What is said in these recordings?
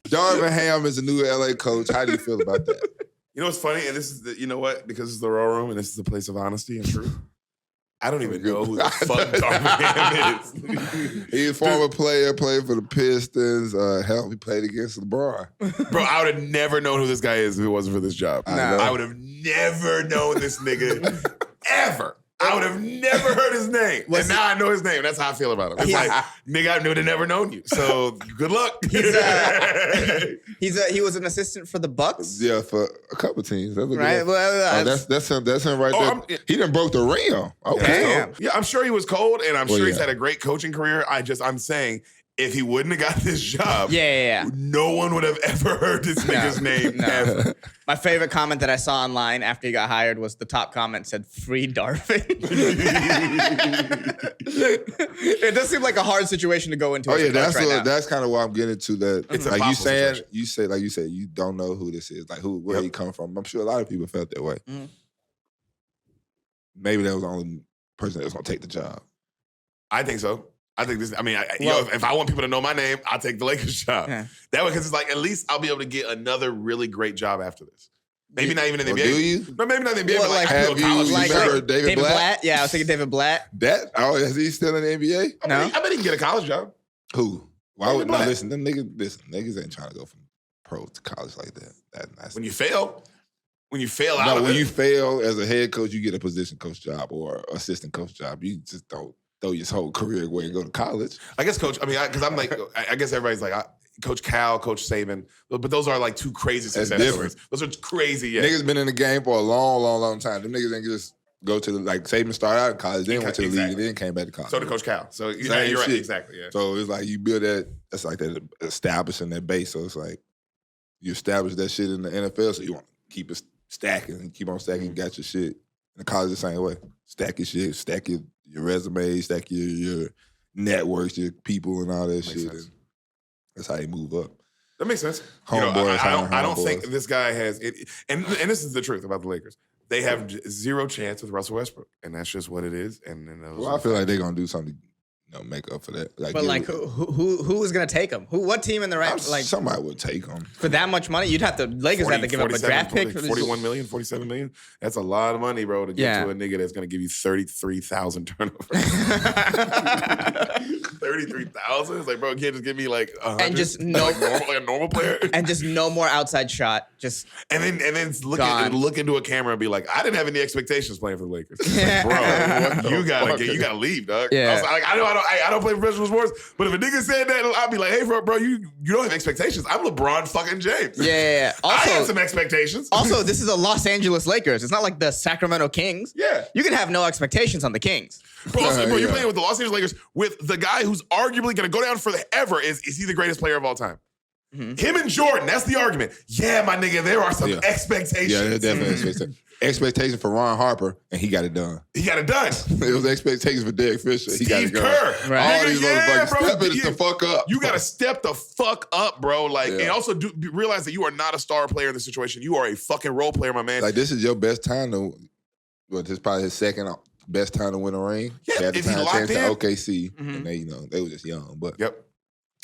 Darvin Ham is the new LA coach. How do you feel about that? You know what's funny? And this is, you know what? Because it's the Raw Room and this is the place of honesty and truth. I don't even know who the fuck Darvin Ham is. He's a former player, played for the Pistons. Hell, he played against LeBron. Bro, I would have never known who this guy is if it wasn't for this job. I would have never known this nigga ever. I would have never heard his name. And now I know his name. That's how I feel about him. It's like, nigga, I would have never known you. So good luck. He was an assistant for the Bucks. Yeah, for a couple teams. Right? Well, that's him right there. He done broke the rim. Okay. Damn. Yeah, I'm sure he was cold, and I'm sure he's had a great coaching career. I'm saying, if he wouldn't have got this job, no one would have ever heard this nigga's name ever. My favorite comment that I saw online after he got hired was the top comment said, "Free Darvin." It does seem like a hard situation to go into. Oh yeah, that's kind of why I'm getting to that. It's like you said, you don't know who this is, like where he come from. I'm sure a lot of people felt that way. Mm-hmm. Maybe that was the only person that was gonna take the job. I think so. I think this. I mean, if I want people to know my name, I'll take the Lakers job. Yeah. That way, because it's like at least I'll be able to get another really great job after this. Maybe not even in the NBA. Do you? No, maybe not in the NBA. But like have you remember David Blatt? Yeah, I was thinking David Blatt. Is he still in the NBA? I bet he can get a college job. Who? Why would not listen? Them niggas ain't trying to go from pro to college like that. That's when you fail. When you fail you fail as a head coach, you get a position coach job or assistant coach job. You just don't throw your whole career away and go to college. I guess Coach, because I'm like, I guess everybody's like, Coach Cal, Coach Saban, but those are like two crazy success stories. Those are crazy. Yeah. Niggas been in the game for a long, long, long time. Them niggas ain't just go to Saban started out in college, then went to the league, and then came back to college. So did Coach Cal. So you're right, exactly. Yeah. So it's like you build that's like that establishing that base. So it's like you establish that shit in the NFL, so you want to keep it stacking and keep on stacking. You got your shit. In the college the same way. Stack your shit, stack your resume, stack your networks, your people, and all that shit. And that's how you move up. That makes sense. I don't think this guy has it. And this is the truth about the Lakers. They have zero chance with Russell Westbrook, and that's just what it is. And I feel like they're gonna do something, make up for that. Who is gonna take him? What team in the right? Somebody would take him for that much money. You'd have to. Lakers have to give up a draft pick. 41 million, 47 million. That's a lot of money, bro, to get to a nigga that's gonna give you 33,000 turnovers. 33,000? It's like, bro, you can't just give me like 100 and just like a normal player, and just no more outside shot. And then look into a camera and be like, I didn't have any expectations playing for the Lakers. Like, bro, you gotta leave, dog. Yeah. I don't play professional sports, but if a nigga said that, I'd be like, hey, bro, you don't have expectations. I'm LeBron fucking James. Yeah. Also, I have some expectations. Also, this is the Los Angeles Lakers. It's not like the Sacramento Kings. Yeah. You can have no expectations on the Kings. Bro, you're playing with the Los Angeles Lakers with the guy who's arguably going to go down forever. Is he the greatest player of all time? Mm-hmm. Him and Jordan, that's the argument. Yeah, my nigga, there are some expectations. Yeah, there's definitely expectations. Expectation for Ron Harper, and he got it done. It was expectations for Derek Fisher. Steve Kerr. Right. All these motherfuckers step it the fuck up. You got to step the fuck up, bro. And also realize that you are not a star player in this situation. You are a fucking role player, my man. Like, this is your best time this is probably his second best time to win a ring. Yeah, he had the if he time locked to in. OKC, and they were just young. But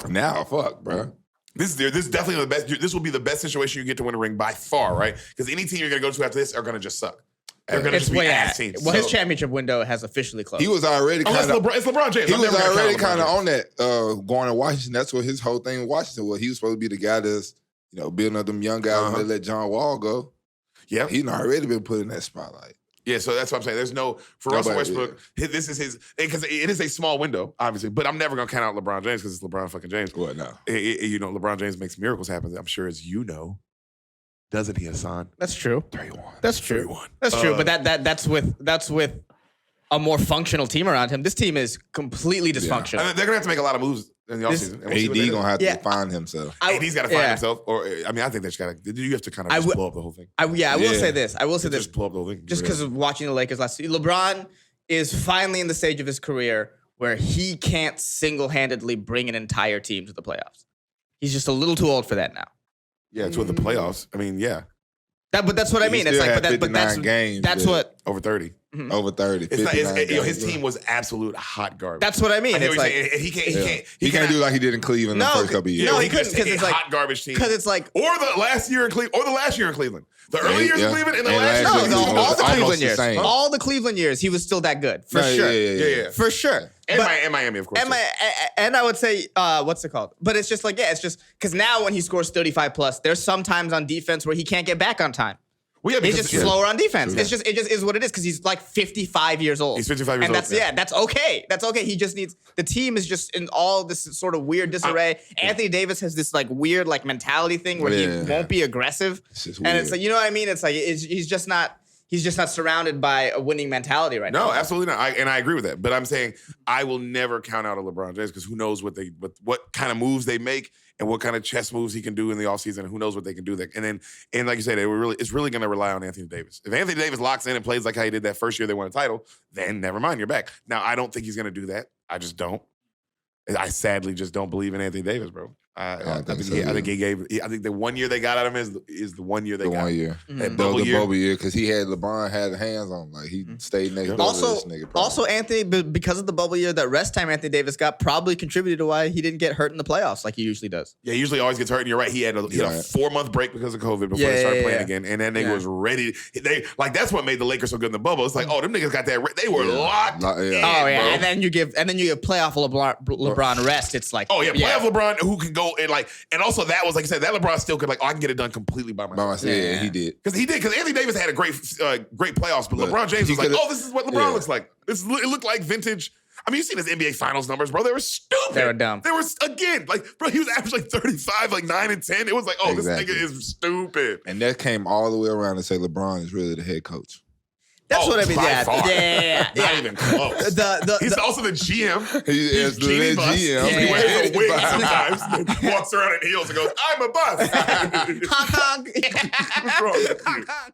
now, fuck, bro. This is definitely the best. This will be the best situation you get to win a ring by far, right? Because any team you're going to go to after this are going to just suck. They're going to just be ass teams. Well, his championship window has officially closed. He was already kind of... It's LeBron James. He was already kind of on that going to Washington. That's what his whole thing in Washington was. He was supposed to be the guy that's, building up them young guys and let John Wall go. Yeah. He's already been put in that spotlight. Yeah, so that's what I'm saying. There's for Russell Westbrook, this is his, because it is a small window, obviously, but I'm never going to count out LeBron James because it's LeBron fucking James. Well, no. LeBron James makes miracles happen, I'm sure, as you know. Doesn't he, Hassan? That's true. 3-1. That's true. 3-1. That's true, but that's with a more functional team around him. This team is completely dysfunctional. Yeah. They're going to have to make a lot of moves in the offseason. AD going to have to find himself. AD's got to find himself. Or, I think they just got to, you have to kind of just blow up the whole thing. I will say this. Just blow up the whole thing. Just because of watching the Lakers last season. LeBron is finally in the stage of his career where he can't single-handedly bring an entire team to the playoffs. He's just a little too old for that now. Yeah, it's with the playoffs. I mean, yeah. But that's what I mean. It's like, but that's games. That's what Over 30. Over 30. It's not, 59 games, his bro. team was absolute hot garbage. That's what I mean. I know It's what like you're saying. He can't do like he did in Cleveland the first couple of years. No, he couldn't because it's like hot garbage team. Because it's like or the last year in Cleveland, or the last year in Cleveland. The early years in Cleveland and the last year. no, in all Cleveland. the Cleveland almost the years. same. All the Cleveland years, he was still that good for sure. Yeah. For sure. And Miami, of course. And I would say, what's it called? But it's just like, it's just because now when he scores 35 plus, there's sometimes on defense where he can't get back on time. Well, He's just slower on defense. It just is what it is because he's like 55 years old. He's 55 years and old. That's okay. That's okay. He just needs the team is just in all this sort of weird disarray. Anthony Davis has this like weird like mentality thing where he won't be aggressive, and it's like you know what I mean. It's like he's just not surrounded by a winning mentality right now. No, absolutely not. I agree with that. But I'm saying I will never count out a LeBron James because who knows what kind of moves they make and what kind of chess moves he can do in the offseason, and who knows what they can do there. And like you said, it's really going to rely on Anthony Davis. If Anthony Davis locks in and plays like how he did that first year they won a title, then never mind, you're back. Now, I don't think he's going to do that. I just don't. I sadly just don't believe in Anthony Davis, bro. I think the 1 year they got out of him is the 1 year they got. 1 year. That bubble year because he had LeBron had hands on him. Like he stayed next door to this nigga. Also, Anthony, because of the bubble year, that rest time Anthony Davis got probably contributed to why he didn't get hurt in the playoffs like he usually does. Yeah, he usually always gets hurt. And you're right. He had a 4-month break because of COVID before they started playing again. And that nigga was ready. That's what made the Lakers so good in the bubble. It's like, oh, them niggas got that. They were locked. In, bro. And then you give playoff LeBron rest. It's like, playoff LeBron who can go and also that was like you said, that LeBron still could I can get it done completely by myself. Yeah, he did. Because Anthony Davis had a great playoffs, but LeBron James was like, oh, this is what LeBron looks like. It looked like vintage. I mean, you've seen his NBA Finals numbers, bro. They were stupid. They were dumb. They were, again, bro, he was averaging like 35, like 9 and 10. It was like, oh, this nigga is stupid. And that came all the way around to say LeBron is really the head coach. That's what I mean. Not even close. He's also the GM. He's the GM. He wears a wig sometimes. Walks around in heels and goes, I'm a bus. Honk, honk. What's wrong with you? Honk, honk.